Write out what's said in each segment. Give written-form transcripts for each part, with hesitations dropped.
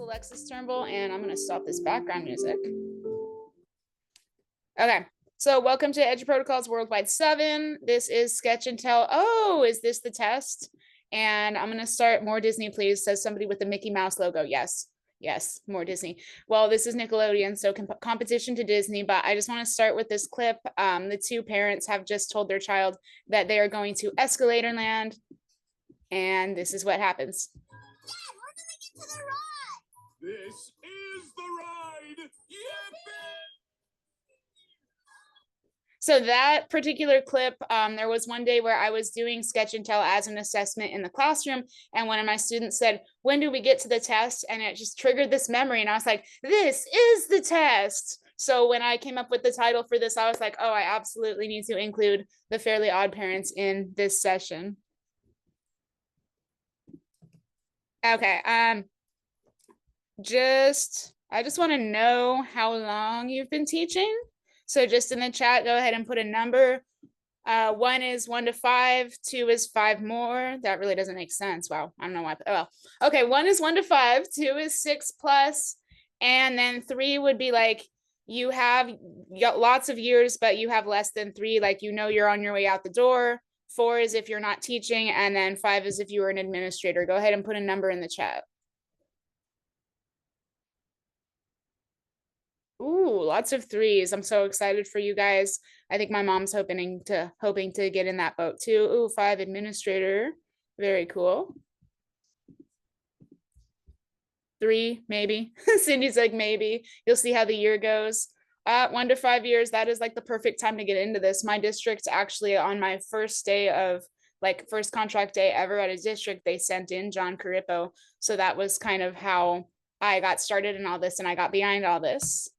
Alexis Turnbull, and I'm going to stop this background music. Okay, so welcome to EduProtocols Worldwide 7. This is Sketch and Tell. Oh, is this the test? And I'm going to start more Disney, please, says somebody with the Mickey Mouse logo. Yes, yes, more Disney. Well, this is Nickelodeon, so competition to Disney, but I just want to start with this clip. The two parents have just told their child that they are going to Escalator Land, and this is what happens. Dad, when do they get to the ride? This is the ride! Yippee! So that particular clip, there was one day where I was doing Sketch and Tell as an assessment in the classroom, and one of my students said, when do we get to the test? And it just triggered this memory, and I was like, this is the test. So when I came up with the title for this, I was like, oh, I absolutely need to include the Fairly Odd Parents in this session. Okay, I just want to know how long you've been teaching. So just in the chat, go ahead and put a number. 1 is 1 to 5, 2 is 5 more. That really doesn't make sense. Wow, I don't know why. Oh, well. Okay, 1 is 1 to 5, 2 is 6 plus, and then 3 would be like you got lots of years, but you have less than 3, like you know you're on your way out the door. 4 is if you're not teaching, and then 5 is if you were an administrator. Go ahead and put a number in the chat. Ooh, lots of 3s. I'm so excited for you guys. I think my mom's hoping to get in that boat too. Ooh, 5 administrator. Very cool. 3, maybe. Cindy's like, maybe. You'll see how the year goes. 1 to 5 years, that is like the perfect time to get into this. My district actually, on my first day of first contract day ever at a district, they sent in John Carippo. So that was kind of how I got started in all this, and I got behind all this.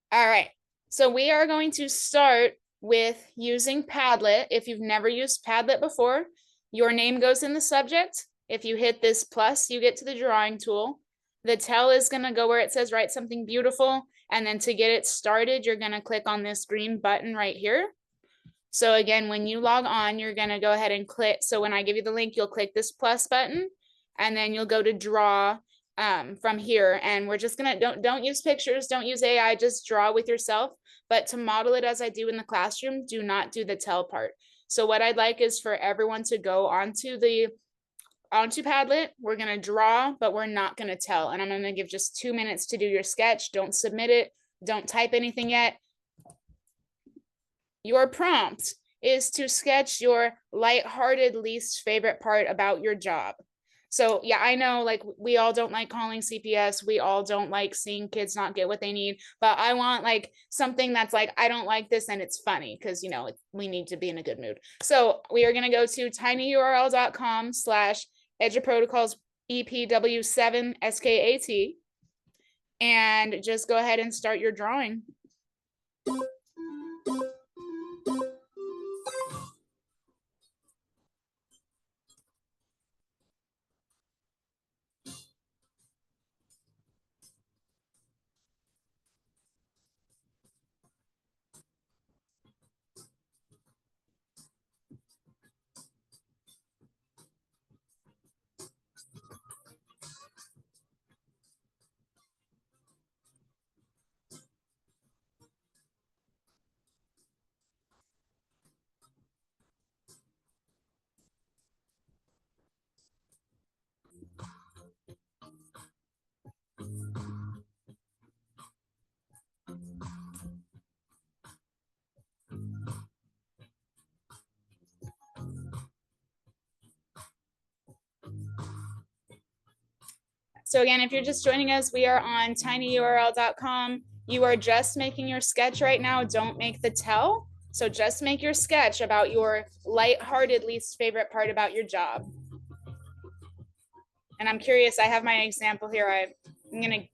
All right, so we are going to start with using Padlet. If you've never used Padlet before, your name goes in the subject. If you hit this plus, you get to the drawing tool. The tell is going to go where it says write something beautiful. And then to get it started, you're going to click on this green button right here. So again, when you log on, you're going to go ahead and click. So when I give you the link, you'll click this plus button, and then you'll go to draw from here. And we're just going to, don't use pictures, don't use AI, just draw with yourself. But to model it as I do in the classroom, do not do the tell part. So what I'd like is for everyone to go onto Padlet. We're going to draw, but we're not going to tell. And I'm going to give just 2 minutes to do your sketch. Don't submit it. Don't type anything yet. Your prompt is to sketch your lighthearted least favorite part about your job. So yeah, I know like we all don't like calling CPS. We all don't like seeing kids not get what they need, but I want like something that's like, I don't like this and it's funny because, you know, we need to be in a good mood. So we are going to go to tinyurl.com/EduProtocols EPW7 SKAT and just go ahead and start your drawing. So again, if you're just joining us, we are on tinyurl.com. You are just making your sketch right now. Don't make the tell. So just make your sketch about your lighthearted least favorite part about your job. And I'm curious, I have my example here. I'm going to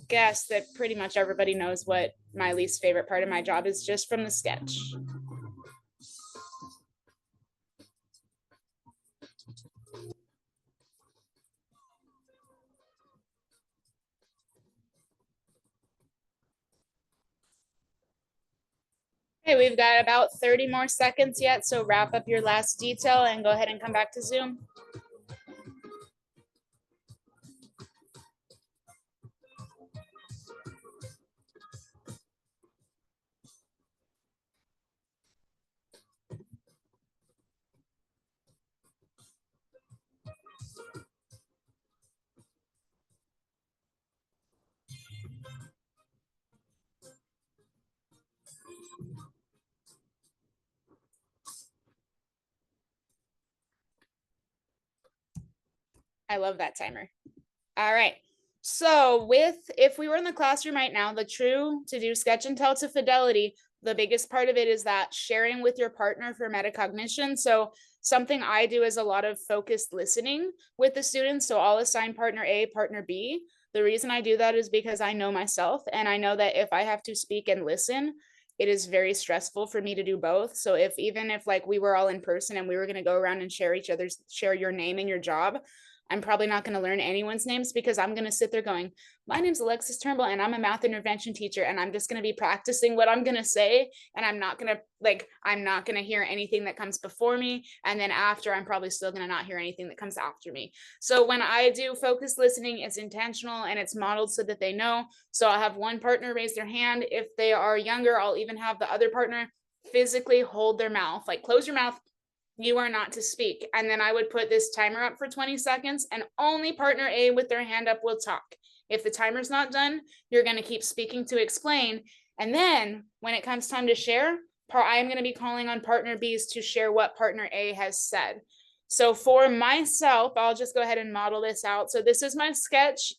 guess that pretty much everybody knows what my least favorite part of my job is just from the sketch. Okay, we've got about 30 more seconds yet, so wrap up your last detail and go ahead and come back to Zoom. I love that timer. All right. So if we were in the classroom right now, the true to do sketch and tell to fidelity, the biggest part of it is that sharing with your partner for metacognition. So something I do is a lot of focused listening with the students. So I'll assign partner A, partner B. The reason I do that is because I know myself, and I know that if I have to speak and listen, it is very stressful for me to do both. So even if like we were all in person and we were going to go around and share your name and your job, I'm probably not going to learn anyone's names because I'm going to sit there going, my name's Alexis Turnbull and I'm a math intervention teacher, and I'm just going to be practicing what I'm going to say, and I'm not going to hear anything that comes before me, and then after I'm probably still going to not hear anything that comes after me. So when I do focused listening, it's intentional and it's modeled so that they know. So I'll have one partner raise their hand. If they are younger, I'll even have the other partner physically hold their mouth, like close your mouth, you are not to speak. And then I would put this timer up for 20 seconds, and only partner A with their hand up will talk. If the timer's not done, you're going to keep speaking to explain. And then when it comes time to share, I am going to be calling on partner B's to share what partner A has said. So for myself, I'll just go ahead and model this out. So this is my sketch,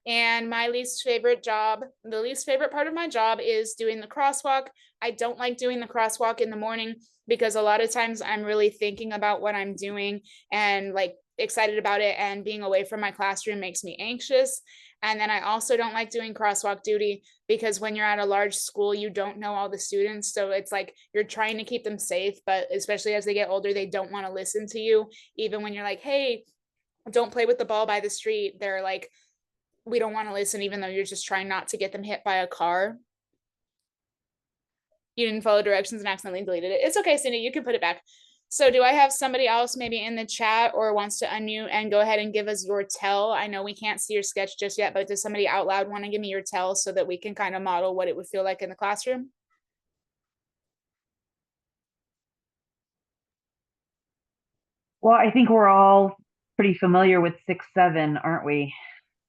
and my least favorite job, the least favorite part of my job is doing the crosswalk. I don't like doing the crosswalk in the morning because a lot of times I'm really thinking about what I'm doing and like excited about it, and being away from my classroom makes me anxious. And then I also don't like doing crosswalk duty because when you're at a large school, you don't know all the students. So it's like you're trying to keep them safe, but especially as they get older, they don't want to listen to you. Even when you're like, hey, don't play with the ball by the street, they're like, we don't want to listen, even though you're just trying not to get them hit by a car. You didn't follow directions and accidentally deleted it. It's okay, Cindy, you can put it back. So do I have somebody else maybe in the chat or wants to unmute and go ahead and give us your tell? I know we can't see your sketch just yet, but does somebody out loud want to give me your tell so that we can kind of model what it would feel like in the classroom? Well, I think we're all pretty familiar with 6-7, aren't we?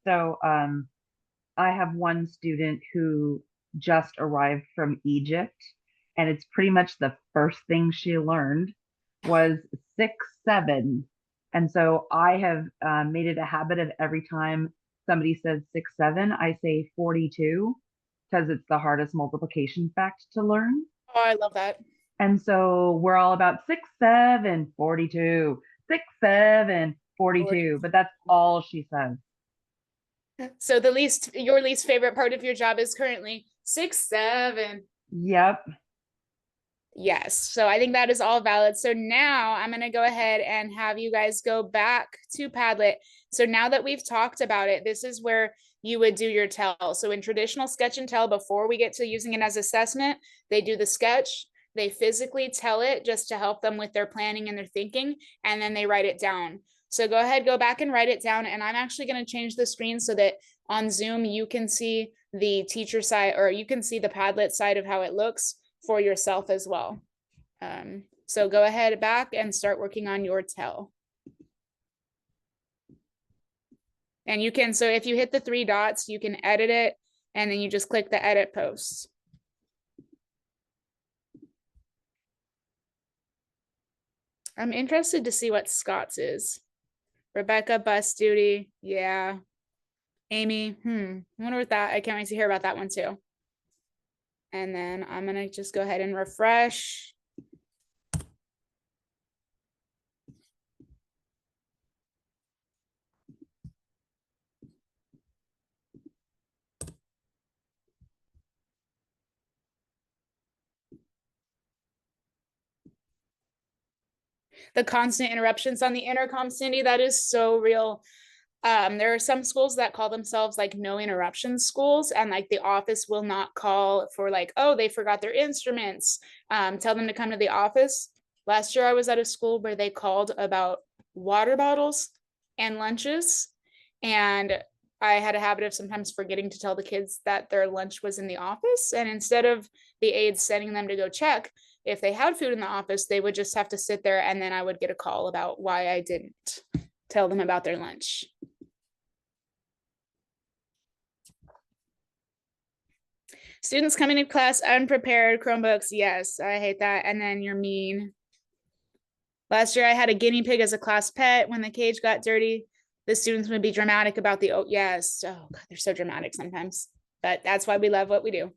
So I have one student who just arrived from Egypt, and it's pretty much the first thing she learned was 6-7. And so I have made it a habit of every time somebody says 6-7, I say 42 because it's the hardest multiplication fact to learn. Oh, I love that. And so we're all about 6-7, 42, 6-7, 42, but that's all she says. So your least favorite part of your job is currently 6-7. Yep. Yes, so I think that is all valid. So now I'm going to go ahead and have you guys go back to Padlet. So now that we've talked about it, this is where you would do your tell. So in traditional sketch and tell, before we get to using it as assessment, they do the sketch, they physically tell it just to help them with their planning and their thinking, and then they write it down. So go ahead, go back and write it down. And I'm actually going to change the screen so that on Zoom, you can see the teacher side, or you can see the Padlet side of how it looks for yourself as well. So go ahead back and start working on your tell. And you can, so if you hit the 3 dots, you can edit it, and then you just click the edit post. I'm interested to see what Scott's is. Rebecca, bus duty. Yeah. Amy, I wonder what that, I can't wait to hear about that one too. And then I'm going to just go ahead and refresh. The constant interruptions on the intercom, Cindy, that is so real. There are some schools that call themselves like no interruption schools, and like the office will not call for like, oh, they forgot their instruments. Tell them to come to the office. Last year I was at a school where they called about water bottles and lunches, and I had a habit of sometimes forgetting to tell the kids that their lunch was in the office, and instead of the aides sending them to go check if they had food in the office, they would just have to sit there, and then I would get a call about why I didn't tell them about their lunch. Students coming to class unprepared, Chromebooks, yes, I hate that. And then you're mean. Last year I had a guinea pig as a class pet. When the cage got dirty, the students would be dramatic about the, oh yes, oh God, they're so dramatic sometimes, but that's why we love what we do.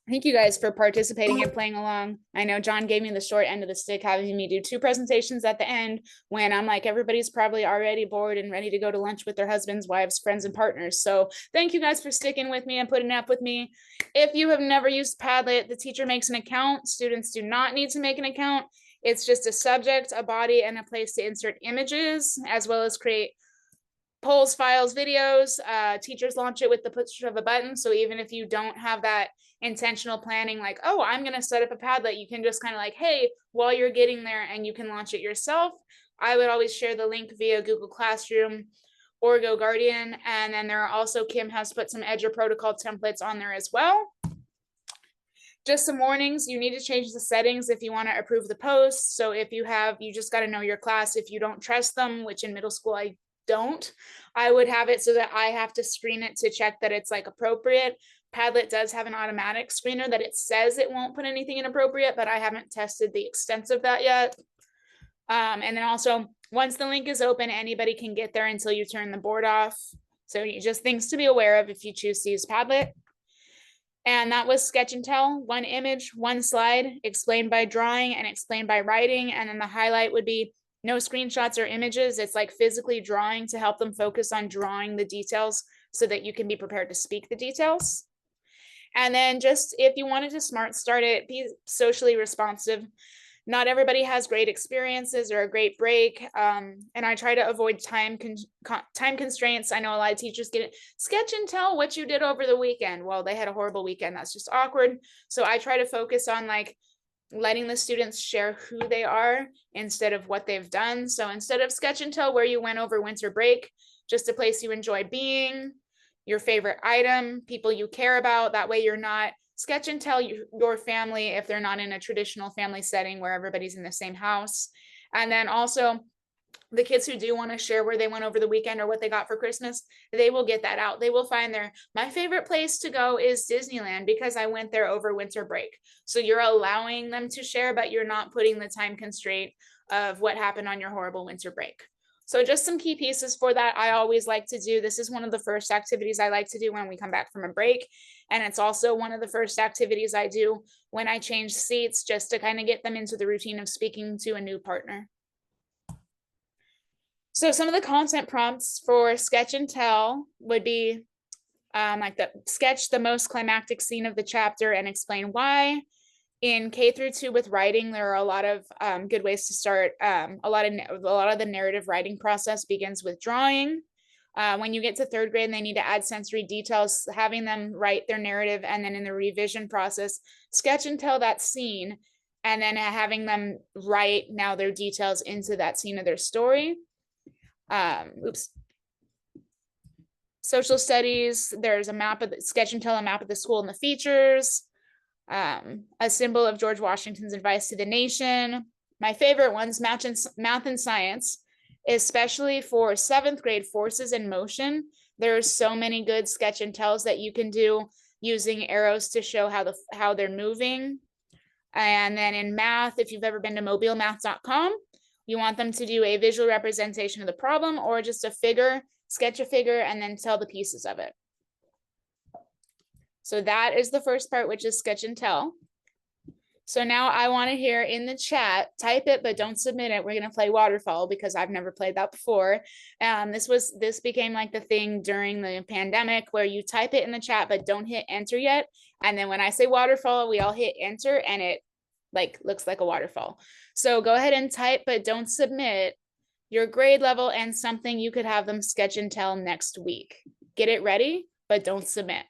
Thank you guys for participating and playing along. I know John gave me the short end of the stick, having me do 2 presentations at the end when I'm like, everybody's probably already bored and ready to go to lunch with their husbands, wives, friends, and partners. So thank you guys for sticking with me and putting up with me. If you have never used Padlet, the teacher makes an account. Students do not need to make an account. It's just a subject, a body, and a place to insert images, as well as create polls, files, videos. Teachers launch it with the push of a button. So even if you don't have that intentional planning, like, oh, I'm going to set up a Padlet, you can just kind of like, hey, while you're getting there, and you can launch it yourself. I would always share the link via Google Classroom or GoGuardian. And then there are also, Kim has put some EduProtocol templates on there as well. Just some warnings, you need to change the settings if you want to approve the posts. So if you just got to know your class. If you don't trust them, which in middle school I don't, I would have it so that I have to screen it to check that it's like appropriate. Padlet does have an automatic screener that it says it won't put anything inappropriate, but I haven't tested the extent of that yet. And then also, once the link is open, anybody can get there until you turn the board off. So just things to be aware of if you choose to use Padlet. And that was Sketch and Tell, 1 image, 1 slide, explained by drawing and explained by writing. And then the highlight would be no screenshots or images. It's like physically drawing to help them focus on drawing the details so that you can be prepared to speak the details. And then just if you wanted to smart start it, be socially responsive. Not everybody has great experiences or a great break. And I try to avoid time constraints. I know a lot of teachers get it. Sketch and tell what you did over the weekend. Well, they had a horrible weekend. That's just awkward. So I try to focus on like letting the students share who they are instead of what they've done. So instead of sketch and tell where you went over winter break, just a place you enjoy being, your favorite item, people you care about. That way you're not sketch and tell your family if they're not in a traditional family setting where everybody's in the same house. And then also the kids who do want to share where they went over the weekend or what they got for Christmas, they will get that out. They will find my favorite place to go is Disneyland because I went there over winter break. So you're allowing them to share, but you're not putting the time constraint of what happened on your horrible winter break. So just some key pieces for that. I always like to do, this is one of the first activities I like to do when we come back from a break. And it's also one of the first activities I do when I change seats, just to kind of get them into the routine of speaking to a new partner. So some of the content prompts for sketch and tell would be like sketch the most climactic scene of the chapter and explain why. In K through 2 with writing, there are a lot of good ways to start. A lot of the narrative writing process begins with drawing. When you get to 3rd grade, they need to add sensory details, having them write their narrative, and then in the revision process, sketch and tell that scene, and then having them write now their details into that scene of their story. Social studies, there's a map of the sketch and tell a map of the school and the features. A symbol of George Washington's advice to the nation. My favorite ones, math and science, especially for 7th grade forces in motion. There's so many good sketch and tells that you can do using arrows to show how they're moving. And then in math, if you've ever been to mobilemath.com, you want them to do a visual representation of the problem or just a figure, sketch a figure, and then tell the pieces of it. So that is the first part, which is sketch and tell. So now I want to hear in the chat, type it, but don't submit it. We're going to play waterfall because I've never played that before. This became like the thing during the pandemic where you type it in the chat, but don't hit enter yet. And then when I say waterfall, we all hit enter and it like looks like a waterfall. So go ahead and type, but don't submit your grade level and something you could have them sketch and tell next week. Get it ready, but don't submit.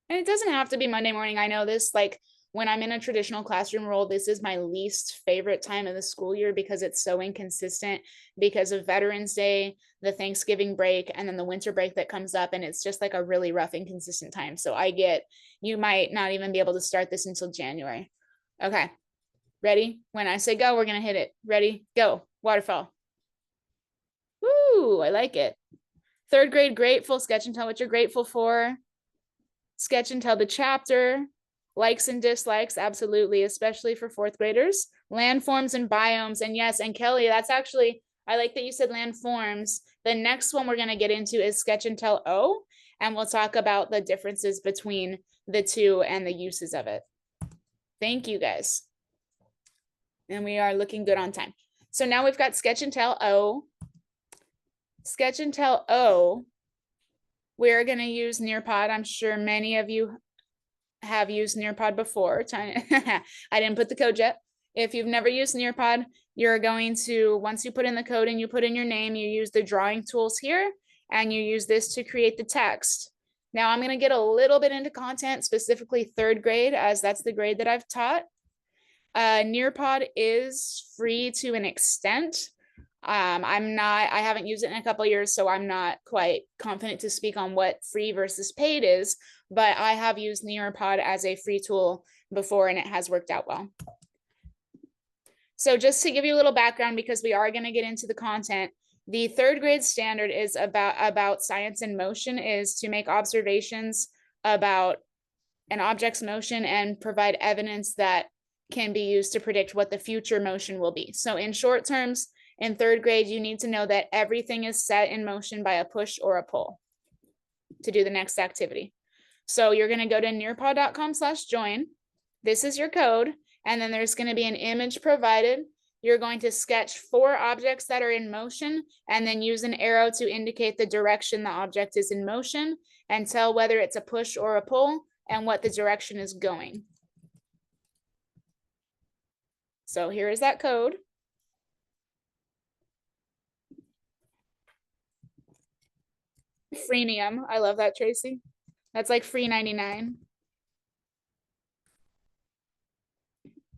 And it doesn't have to be Monday morning. I know this, like when I'm in a traditional classroom role, this is my least favorite time of the school year because it's so inconsistent because of Veterans Day, the Thanksgiving break, and then the winter break that comes up. And it's just like a really rough, inconsistent time. So I get, you might not even be able to start this until January. Okay. Ready? When I say go, we're going to hit it. Ready? Go. Waterfall. Woo, I like it. Third grade, grateful. Sketch and tell what you're grateful for. Sketch and tell the chapter. Likes and dislikes, absolutely, especially for fourth graders. Landforms and biomes. And yes, and Kelly, that's actually, I like that you said landforms. The next one we're going to get into is sketch and tell O, and we'll talk about the differences between the two and the uses of it. Thank you, guys. And we are looking good on time. So now we've got sketch and tell O. Sketch and tell O, we're going to use Nearpod. I'm sure many of you have used Nearpod before. I didn't put the code yet. If you've never used Nearpod, you're going to, once you put in the code and you put in your name, you use the drawing tools here, and you use this to create the text. Now I'm going to get a little bit into content, specifically third grade, as that's the grade that I've taught. Nearpod is free to an extent. I haven't used it in a couple of years, so I'm not quite confident to speak on what free versus paid is, but I have used Nearpod as a free tool before and it has worked out well. So just to give you a little background, because we are going to get into the content, the third grade standard is about science in motion, is to make observations about an object's motion and provide evidence that can be used to predict what the future motion will be. So in short terms, in third grade, you need to know that everything is set in motion by a push or a pull to do the next activity. So you're going to go to nearpod.com/join. This is your code. And then there's going to be an image provided. You're going to sketch 4 objects that are in motion and then use an arrow to indicate the direction the object is in motion and tell whether it's a push or a pull and what the direction is going. So here is that code. Freemium. I love that, Tracy. That's like free 99.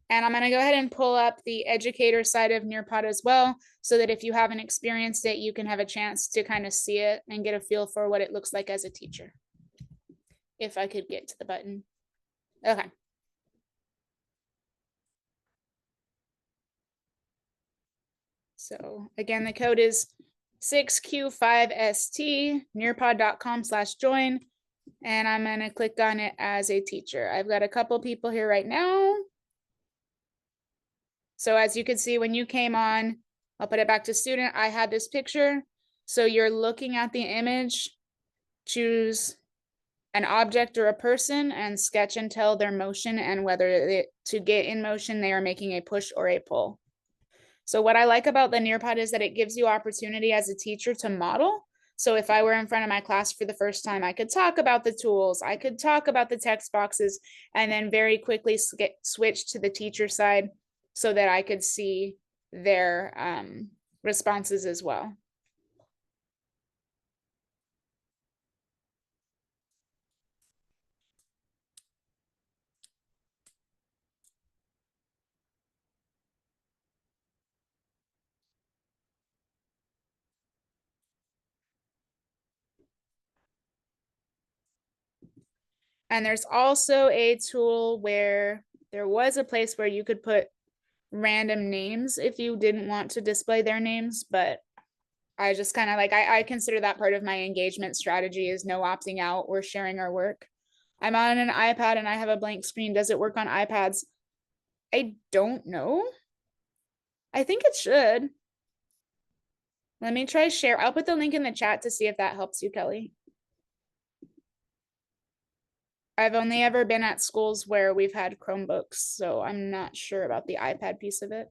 And I'm going to go ahead and pull up the educator side of Nearpod as well, so that if you haven't experienced it, you can have a chance to kind of see it and get a feel for what it looks like as a teacher. If I could get to the button. Okay. So again, the code is 6Q5ST, nearpod.com/join. And I'm going to click on it as a teacher. I've got a couple people here right now. So as you can see, when you came on, I'll put it back to student, I had this picture. So you're looking at the image, choose an object or a person and sketch and tell their motion and whether to get in motion, they are making a push or a pull. So what I like about the Nearpod is that it gives you opportunity as a teacher to model. So if I were in front of my class for the first time, I could talk about the tools, I could talk about the text boxes, and then very quickly switch to the teacher side so that I could see their responses as well. And there's also a tool where there was a place where you could put random names if you didn't want to display their names, but I just kind of like, I consider that part of my engagement strategy is no opting out or sharing our work. I'm on an iPad and I have a blank screen. Does it work on iPads? I don't know. I think it should. Let me try share. I'll put the link in the chat to see if that helps you, Kelly. I've only ever been at schools where we've had Chromebooks, so I'm not sure about the iPad piece of it.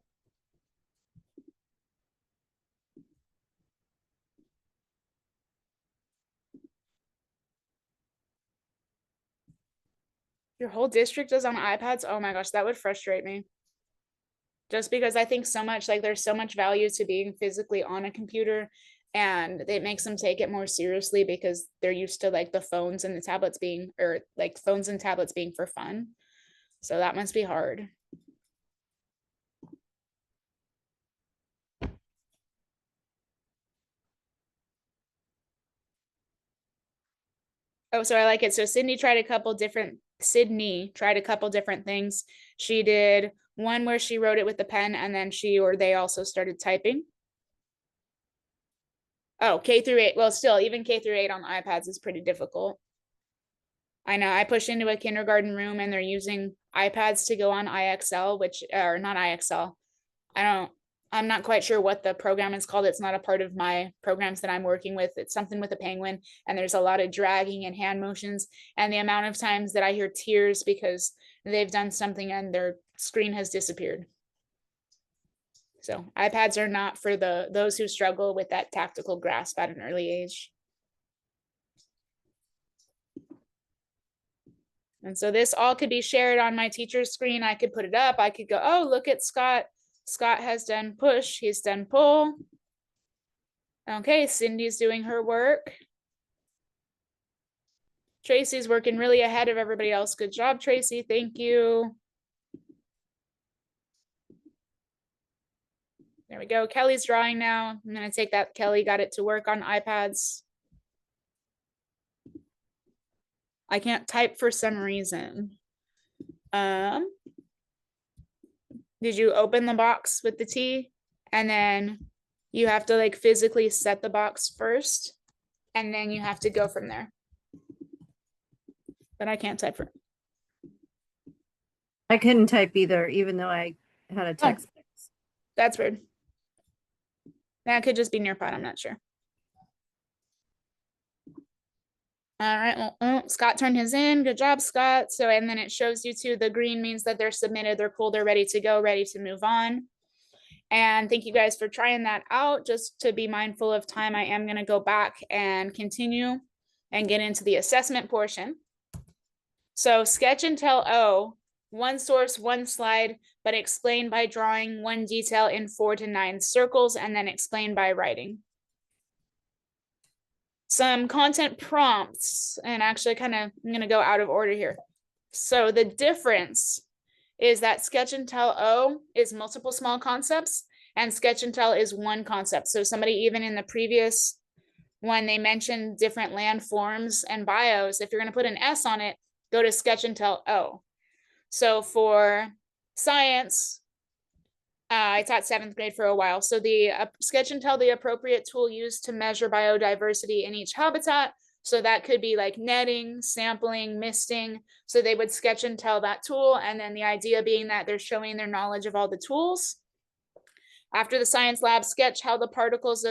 Your whole district is on iPads? Oh my gosh, that would frustrate me. Just because I think so much, like there's so much value to being physically on a computer, and it makes them take it more seriously because they're used to like the phones and the tablets being, or like phones and tablets being for fun. So that must be hard. Oh, so I like it. So Sydney tried a couple different things. She did one where she wrote it with the pen, and then she or they also started typing. Oh, K through 8. Well, still, even K through 8 on iPads is pretty difficult. I know. I push into a kindergarten room and they're using iPads to go on IXL, which, or not IXL. I'm not quite sure what the program is called. It's not a part of my programs that I'm working with. It's something with a penguin, and there's a lot of dragging and hand motions. And the amount of times that I hear tears because they've done something and their screen has disappeared. So iPads are not for those who struggle with that tactical grasp at an early age. And so this all could be shared on my teacher's screen. I could put it up. I could go, oh, look at Scott. Scott has done push. He's done pull. Okay, Cindy's doing her work. Tracy's working really ahead of everybody else. Good job, Tracy. Thank you. There we go. Kelly's drawing now. I'm going to take that. Kelly got it to work on iPads. I can't type for some reason. Did you open the box with the T? And then you have to like physically set the box first, and then you have to go from there. But I can't type for. I couldn't type either, even though I had a text. That's weird. That could just be Nearpod, I'm not sure. All right, well, Scott turned his in. Good job, Scott. So, and then it shows you too, the green means that they're submitted, they're cool, they're ready to go, ready to move on. And thank you guys for trying that out. Just to be mindful of time, I am gonna go back and continue and get into the assessment portion. So sketch and tell O, one source, one slide, but explain by drawing one detail in 4 to 9 circles, and then explain by writing. Some content prompts, and actually kind of, I'm going to go out of order here. So the difference is that sketch and tell O is multiple small concepts, and sketch and tell is one concept. So somebody, even in the previous one, they mentioned different landforms and bios. If you're going to put an S on it, go to sketch and tell O. So for science, I taught 7th grade for a while. So the sketch and tell the appropriate tool used to measure biodiversity in each habitat. So that could be like netting, sampling, misting. So they would sketch and tell that tool. And then the idea being that they're showing their knowledge of all the tools. After the science lab, sketch how the particles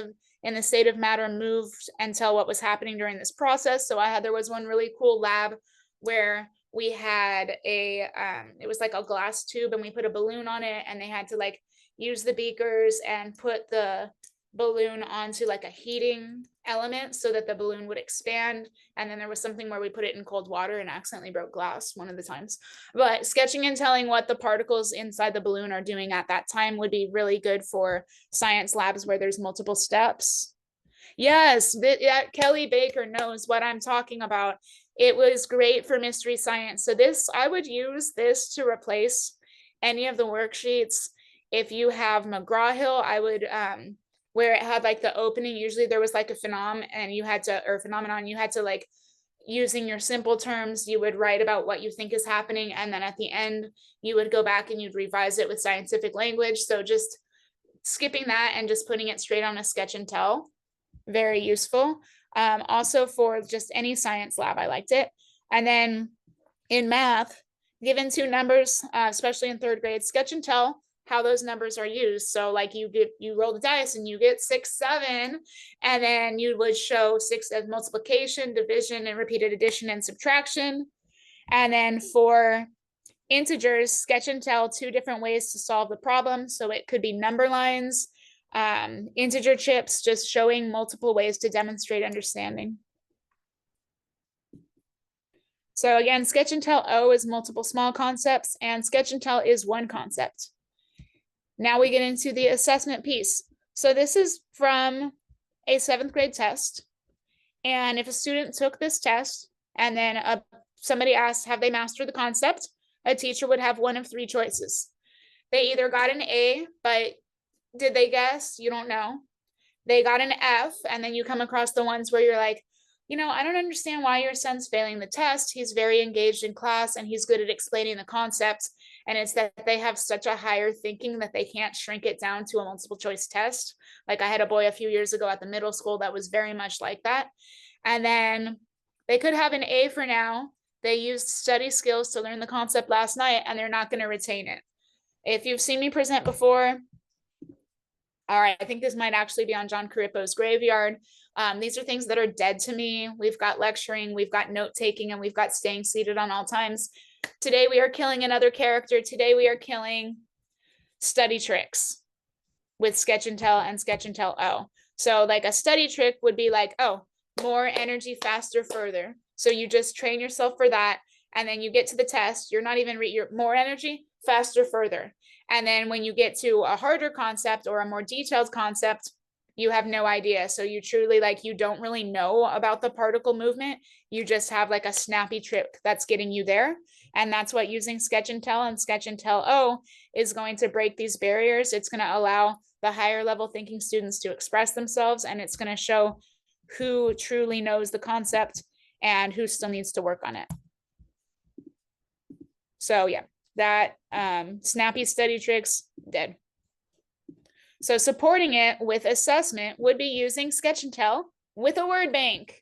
in the state of matter moved and tell what was happening during this process. So there was one really cool lab where we had it was like a glass tube, and we put a balloon on it, and they had to like use the beakers and put the balloon onto like a heating element so that the balloon would expand. And then there was something where we put it in cold water and accidentally broke glass one of the times. But sketching and telling what the particles inside the balloon are doing at that time would be really good for science labs where there's multiple steps. Yes, Kelly Baker knows what I'm talking about. It was great for mystery science. So I would use this to replace any of the worksheets. If you have McGraw-Hill, I would, where it had like the opening, usually there was like a phenomenon, you had to like, using your simple terms, you would write about what you think is happening. And then at the end, you would go back and you'd revise it with scientific language. So just skipping that and just putting it straight on a sketch and tell, very useful. Also for just any science lab, I liked it. And then in math, given 2 numbers, especially in 3rd grade, sketch and tell how those numbers are used. So like you roll the dice and you get 6, 7, and then you would show 6 as multiplication, division, and repeated addition and subtraction. And then for integers, sketch and tell 2 different ways to solve the problem. So it could be number lines, integer chips, just showing multiple ways to demonstrate understanding. So again, Sketch and Tell O is multiple small concepts, and Sketch and Tell is one concept. Now we get into the assessment piece. So this is from a 7th grade test. And if a student took this test and then somebody asked, have they mastered the concept? A teacher would have one of 3 choices. They either got an A, but did they guess? You don't know. They got an F, and then you come across the ones where you're like, you know, I don't understand why your son's failing the test. He's very engaged in class and he's good at explaining the concepts. And it's that they have such a higher thinking that they can't shrink it down to a multiple choice test. Like I had a boy a few years ago at the middle school that was very much like that. And then they could have an A for now. They used study skills to learn the concept last night and they're not going to retain it. If you've seen me present before, all right, I think this might actually be on John Carippo's graveyard. These are things that are dead to me. We've got lecturing, we've got note taking, and we've got staying seated on all times. Today we are killing another character. Today we are killing study tricks with Sketch and Tell and Sketch and Tell O. So like a study trick would be like, oh, more energy, faster, further. So you just train yourself for that. And then you get to the test. You're not even you're more energy, faster, further. And then when you get to a harder concept or a more detailed concept, you have no idea. So you truly you don't really know about the particle movement. You just have like a snappy trick that's getting you there. And that's what using Sketch and Tell and Sketch and Tell O is going to break these barriers. It's going to allow the higher level thinking students to express themselves, and it's going to show who truly knows the concept and who still needs to work on it. So yeah, that snappy study tricks, dead. So supporting it with assessment would be using Sketch and Tell with a word bank.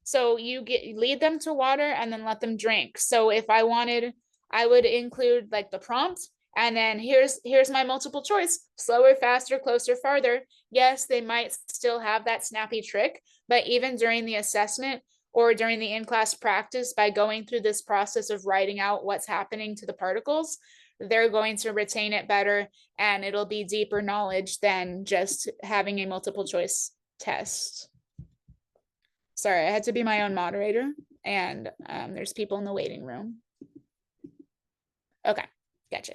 So you lead them to water and then let them drink. So if I wanted, I would include like the prompt, and then here's my multiple choice: slower, faster, closer, farther. Yes, they might still have that snappy trick, but even during the assessment or during the in-class practice, by going through this process of writing out what's happening to the particles, they're going to retain it better, and it'll be deeper knowledge than just having a multiple choice test. Sorry, I had to be my own moderator, and there's people in the waiting room. Okay, gotcha.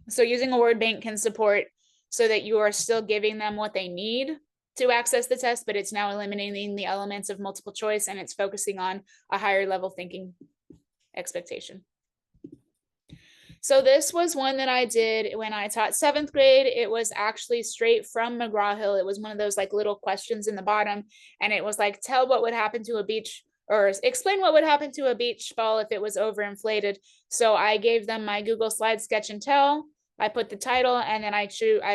So using a word bank can support so that you are still giving them what they need to access the test, but it's now eliminating the elements of multiple choice, and it's focusing on a higher level thinking expectation. So this was one that I did when I taught 7th grade. It was actually straight from McGraw-Hill. It was one of those like little questions in the bottom, and it was like, tell what would happen to a beach, or explain what would happen to a beach ball if it was overinflated. So I gave them my Google Slides Sketch and Tell. I put the title, and then I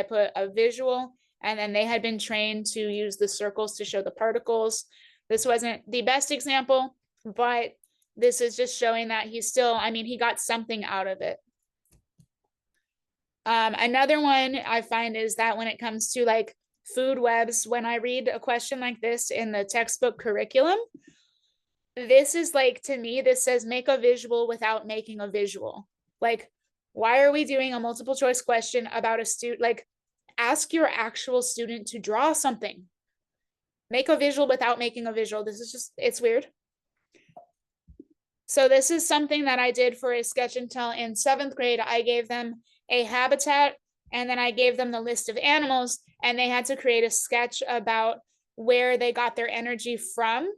put a visual, and then they had been trained to use the circles to show the particles. This wasn't the best example, but this is just showing that he still, he got something out of it. Another one I find is that when it comes to like food webs, when I read a question like this in the textbook curriculum, this is like, to me, this says make a visual without making a visual. Like, why are we doing a multiple choice question about a student? Like, ask your actual student to draw something. Make a visual without making a visual. This is just, it's weird. So this is something that I did for a Sketch and Tell in 7th grade. I gave them a habitat, and then I gave them the list of animals, and they had to create a sketch about where they got their energy from,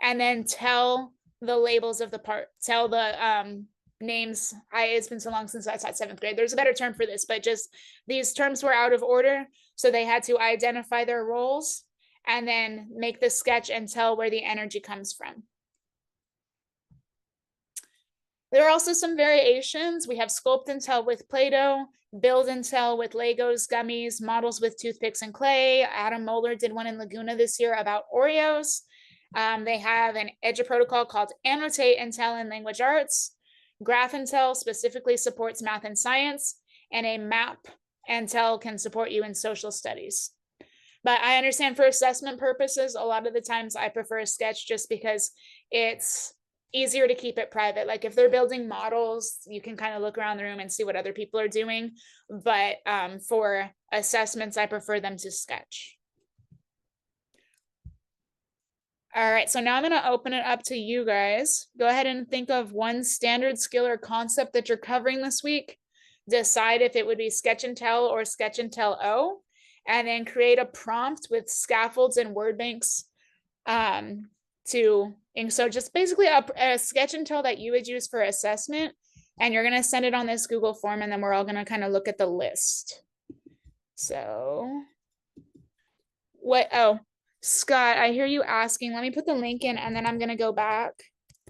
and then tell the labels of the part, tell the names. It's been so long since I taught 7th grade. There's a better term for this, but just these terms were out of order. So they had to identify their roles and then make the sketch and tell where the energy comes from. There are also some variations. We have sculpt and tell with Play-Doh, build and tell with Legos, gummies, models with toothpicks and clay. Adam Moeller did one in Laguna this year about Oreos. They have an EduProtocol called Annotate and Tell in Language Arts. Graph and Tell specifically supports math and science, and a Map and Tell can support you in social studies. But I understand for assessment purposes, a lot of the times I prefer a sketch just because it's easier to keep it private. Like if they're building models, you can kind of look around the room and see what other people are doing. But for assessments, I prefer them to sketch. All right, so now I'm going to open it up to you guys. Go ahead and think of one standard skill or concept that you're covering this week. Decide if it would be sketch and tell or sketch and tell O, and then create a prompt with scaffolds and word banks and so just basically a sketch and tell that you would use for assessment, and you're going to send it on this Google form, and then we're all going to kind of look at the list. So Scott, I hear you asking. Let me put the link in and then I'm going to go back.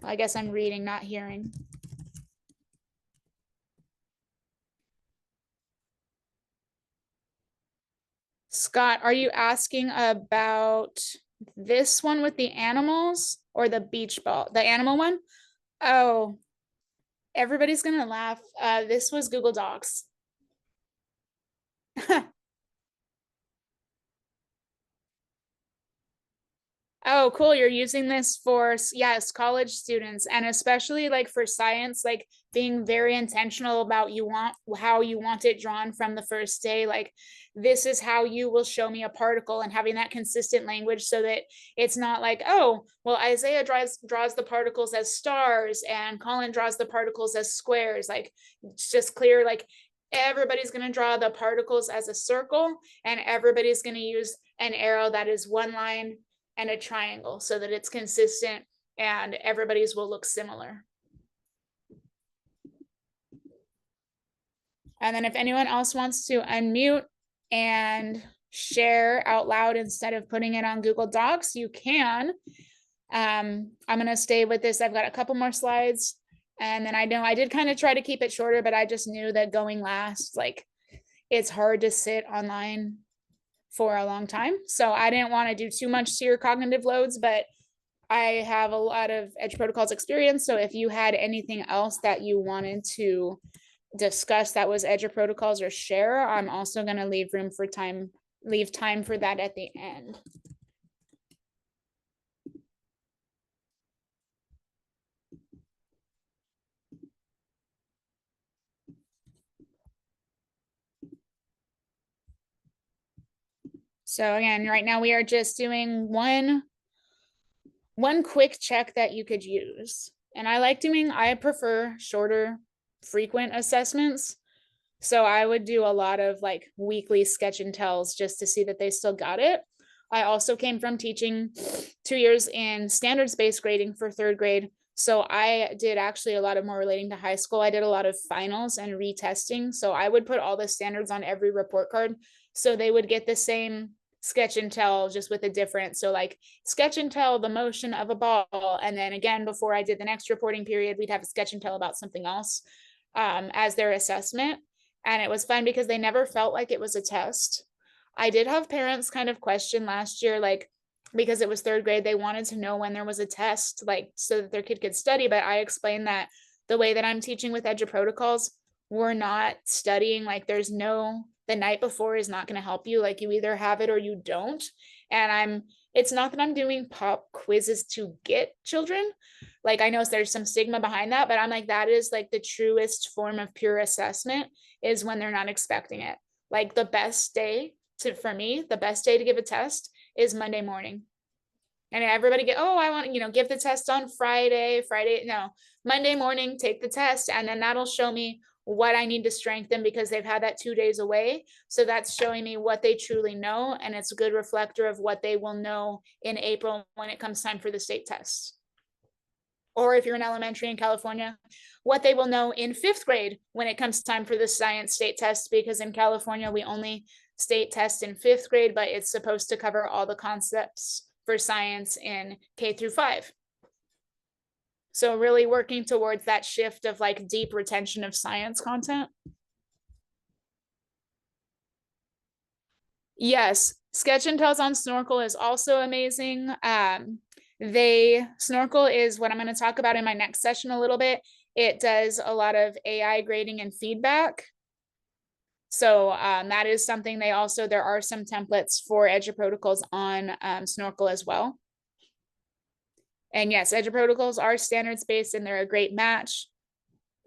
I guess I'm reading, not hearing. Scott, are you asking about this one with the animals or the beach ball? The animal one? Oh, everybody's going to laugh. This was Google Docs. Oh, cool. You're using this for, yes, college students, and especially like for science, like being very intentional about how you want it drawn from the first day. Like, this is how you will show me a particle, and having that consistent language so that it's not like, oh, well, Isaiah draws the particles as stars and Colin draws the particles as squares. Like, it's just clear, like everybody's going to draw the particles as a circle, and everybody's going to use an arrow that is one line and a triangle so that it's consistent and everybody's will look similar. And then if anyone else wants to unmute and share out loud instead of putting it on Google Docs, you can. I'm going to stay with this. I've got a couple more slides. And then I know I did kind of try to keep it shorter, but I just knew that going last, like, it's hard to sit online for a long time. So I didn't want to do too much to your cognitive loads, but I have a lot of EduProtocols experience. So if you had anything else that you wanted to discuss that was EduProtocols or share, I'm also going to leave time for that at the end. So again, right now we are just doing one quick check that you could use. And I prefer shorter, frequent assessments. So I would do a lot of like weekly sketch and tells just to see that they still got it. I also came from teaching 2 years in standards-based grading for 3rd grade. So I did actually a lot of more relating to high school. I did a lot of finals and retesting. So I would put all the standards on every report card so they would get the same sketch and tell, just with a difference. So like sketch and tell the motion of a ball, and then again before I did the next reporting period, we'd have a sketch and tell about something else as their assessment. And it was fun because they never felt like it was a test. I did have parents kind of question last year, like, because it was 3rd grade, they wanted to know when there was a test, like so that their kid could study. But I explained that the way that I'm teaching with EduProtocols, we're not studying, like the night before is not going to help you. Like, you either have it or you don't. And it's not that I'm doing pop quizzes to get children. Like, I know there's some stigma behind that, but I'm like, that is like the truest form of pure assessment, is when they're not expecting it. Like, the best day to give a test is Monday morning. And everybody I want, give the test on Friday. No, Monday morning, take the test. And then that'll show me what I need to strengthen, because they've had that 2 days away. So that's showing me what they truly know. And it's a good reflector of what they will know in April when it comes time for the state tests. Or if you're in elementary in California, what they will know in 5th grade when it comes time for the science state test, because in California, we only state test in 5th grade, but it's supposed to cover all the concepts for science in K through 5. So really working towards that shift of like deep retention of science content. Yes, sketch and tells on Snorkel is also amazing. Snorkel is what I'm going to talk about in my next session a little bit. It does a lot of AI grading and feedback. So that is something there are some templates for EduProtocols on Snorkel as well. And yes, EduProtocols are standards-based and they're a great match.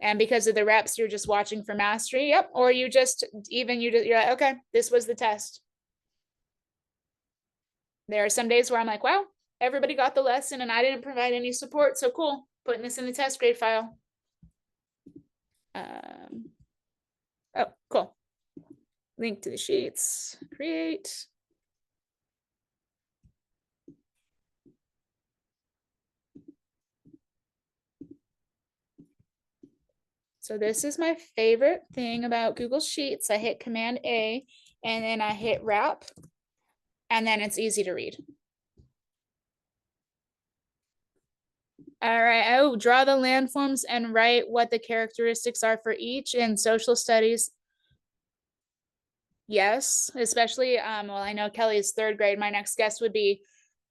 And because of the reps, you're just watching for mastery. Yep. Or you're like, okay, this was the test. There are some days where I'm like, wow, everybody got the lesson and I didn't provide any support. So cool, putting this in the test grade file. Oh, cool. Link to the sheets, create. So this is my favorite thing about Google Sheets. I hit Command A and then I hit wrap, and then it's easy to read. All right, oh, draw the landforms and write what the characteristics are for each. In social studies, yes, especially, well, I know Kelly's 3rd grade. My next guess would be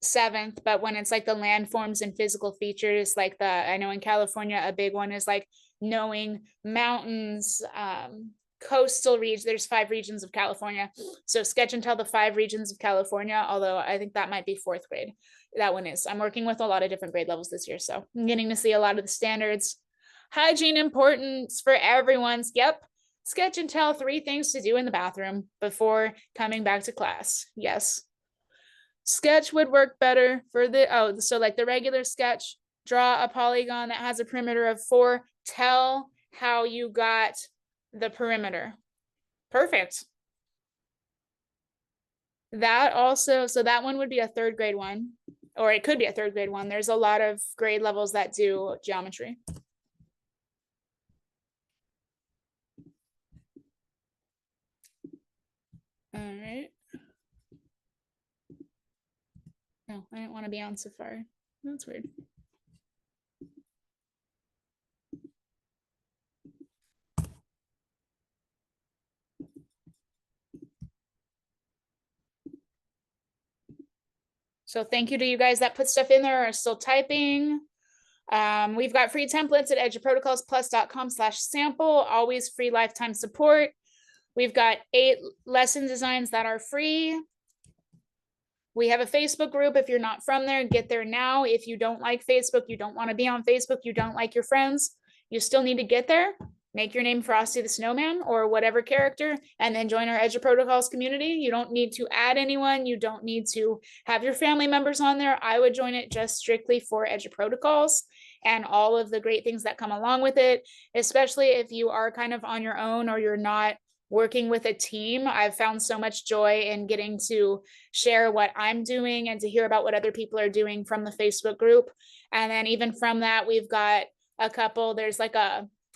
7th, but when it's like the landforms and physical features, like I know in California, a big one is like knowing mountains, coastal regions. There's 5 regions of California. So sketch and tell the 5 regions of California, although I think that might be 4th grade. That one is. I'm working with a lot of different grade levels this year, so I'm getting to see a lot of the standards. Hygiene importance for everyone's. Yep. Sketch and tell 3 things to do in the bathroom before coming back to class. Yes. Sketch would work better for so like the regular sketch, draw a polygon that has a perimeter of 4. Tell how you got the perimeter. Perfect. That also, so that one would be a 3rd grade one, or it could be a 3rd grade one. There's a lot of grade levels that do geometry. All right. No, I didn't want to be on Safari. That's weird. So thank you to you guys that put stuff in there or are still typing. We've got free templates at eduprotocolsplus.com/sample, always free lifetime support. We've got 8 lesson designs that are free. We have a Facebook group. If you're not from there, get there now. If you don't like Facebook, you don't want to be on Facebook, you don't like your friends, you still need to get there. Make your name Frosty the Snowman or whatever character, and then join our EduProtocols community. You don't need to add anyone. You don't need to have your family members on there. I would join it just strictly for EduProtocols and all of the great things that come along with it, especially if you are kind of on your own or you're not working with a team. I've found so much joy in getting to share what I'm doing and to hear about what other people are doing from the Facebook group. And then even from that, we've got a couple,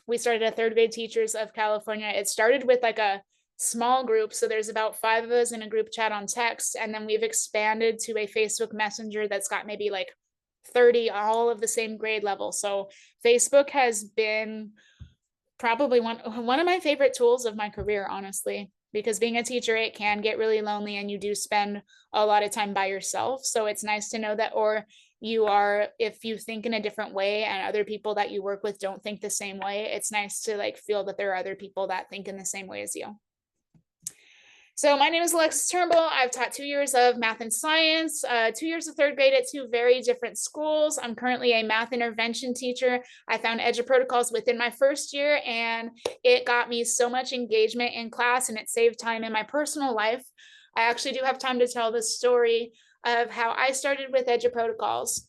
we started a 3rd grade Teachers of California. It started with like a small group. So there's about 5 of us in a group chat on text. And then we've expanded to a Facebook Messenger that's got maybe like 30, all of the same grade level. So Facebook has been probably one of my favorite tools of my career, honestly, because being a teacher, it can get really lonely and you do spend a lot of time by yourself. So it's nice to know that, or if you think in a different way and other people that you work with don't think the same way, it's nice to like feel that there are other people that think in the same way as you. So my name is Alexis Turnbull. I've taught 2 years of math and science, 2 years of 3rd grade at 2 very different schools. I'm currently a math intervention teacher. I found EduProtocols within my 1st year, and it got me so much engagement in class, and it saved time in my personal life. I actually do have time to tell the story of how I started with EduProtocols.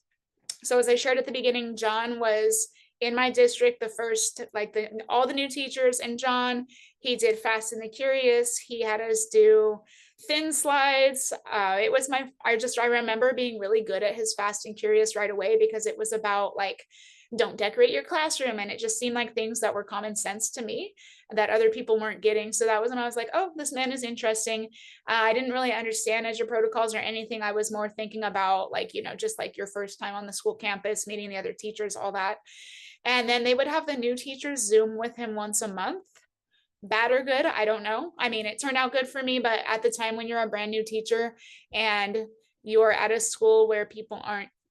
So as I shared at the beginning, John was in my district, the first, all the new teachers, and John, he did Fast and the Curious. He had us do thin slides. I remember being really good at his Fast and Curious right away, because it was about like, don't decorate your classroom. And it just seemed like things that were common sense to me that other people weren't getting. So that was when I was like, oh, this man is interesting. I didn't really understand EduProtocols or anything. I was more thinking about like, just like your first time on the school campus, meeting the other teachers, all that. And then they would have the new teachers Zoom with him once a month. Bad or good, I don't know. I mean, it turned out good for me, but at the time when you're a brand new teacher and you're at a school where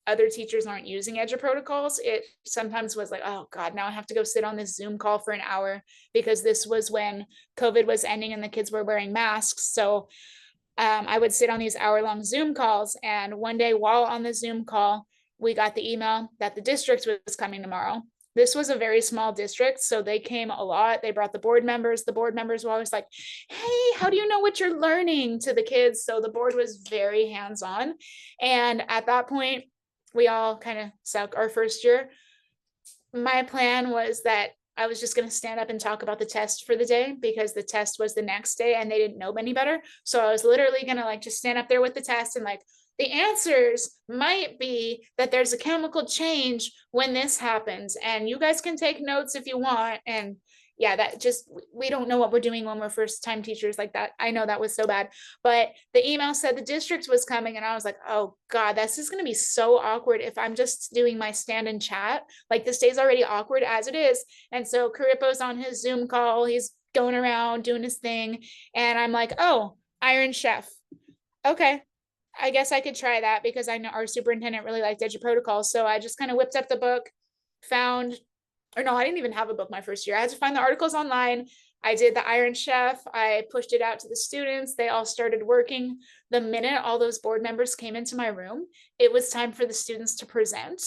other teachers aren't using EduProtocols, it sometimes was like, oh God, now I have to go sit on this Zoom call for an hour, because this was when COVID was ending and the kids were wearing masks. So I would sit on these hour-long Zoom calls. And one day while on the Zoom call, we got the email that the district was coming tomorrow. this was a very small district, so they came a lot. They brought the board members. The board members were always like, hey, how do you know what you're learning, to the kids? So the board was very hands-on. And at that point, we all kind of suck our first year. My plan was that I was just going to stand up and talk about the test for the day, because the test was the next day and they didn't know any better. So I was literally going to like just stand up there with the test and like, the answers might be that there's a chemical change when this happens, and you guys can take notes if you want. And yeah, that just, we don't know what we're doing when we're first time teachers like that. I know that was so bad, but the email said the district was coming, and I was like, oh God, this is going to be so awkward if I'm just doing my stand and chat. Like, this day's already awkward as it is. And so Karipo's on his Zoom call, he's going around doing his thing. And I'm like, oh, Iron Chef. Okay, I guess I could try that, because I know our superintendent really liked EduProtocols. So I just kind of whipped up the book, found, or no, I didn't even have a book my first year. I had to find the articles online. I did the Iron Chef. I pushed it out to the students. They all started working. The minute all those board members came into my room, it was time for the students to present.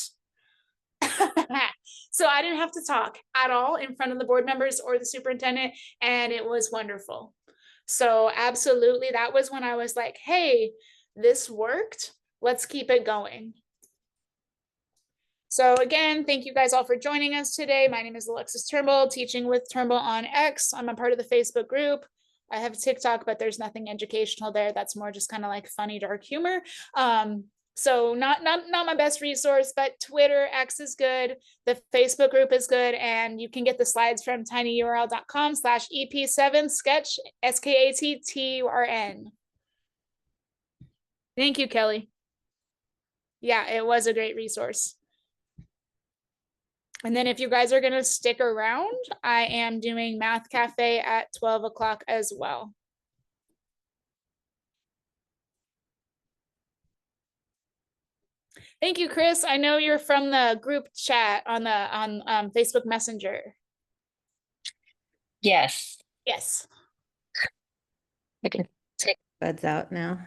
So I didn't have to talk at all in front of the board members or the superintendent, and it was wonderful. So absolutely, that was when I was like, hey, this worked. Let's keep it going. So again, thank you guys all for joining us today. My name is Alexis Turnbull, teaching with Turnbull on X. I'm a part of the Facebook group. I have TikTok, but there's nothing educational there. That's more just kind of like funny, dark humor. So not my best resource, but Twitter, X is good. The Facebook group is good. And you can get the slides from tinyurl.com/EP7sketch, SKATTURN. Thank you, Kelly. Yeah, it was a great resource. And then if you guys are going to stick around, I am doing Math Cafe at 12 o'clock as well. Thank you, Chris. I know you're from the group chat on Facebook Messenger. Yes, Yes. I can take Bud's out now.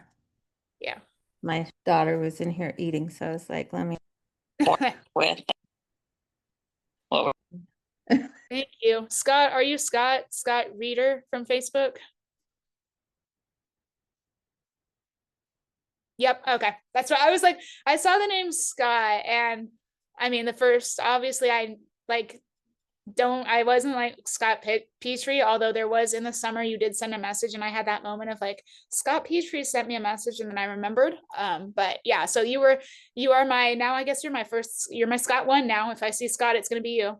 Yeah. My daughter was in here eating, so I was like, let me. with. Well, Thank you. Scott, are you Scott? Scott Reader from Facebook? Yep. Okay. That's what I was like. I saw the name Scott, and I mean, the first, obviously, I wasn't like Scott Petrie, although there was in the summer, you did send a message, and I had that moment of like, Scott Petrie sent me a message, and then I remembered. But yeah, so you are my, now I guess you're my Scott one now. If I see Scott, it's going to be you.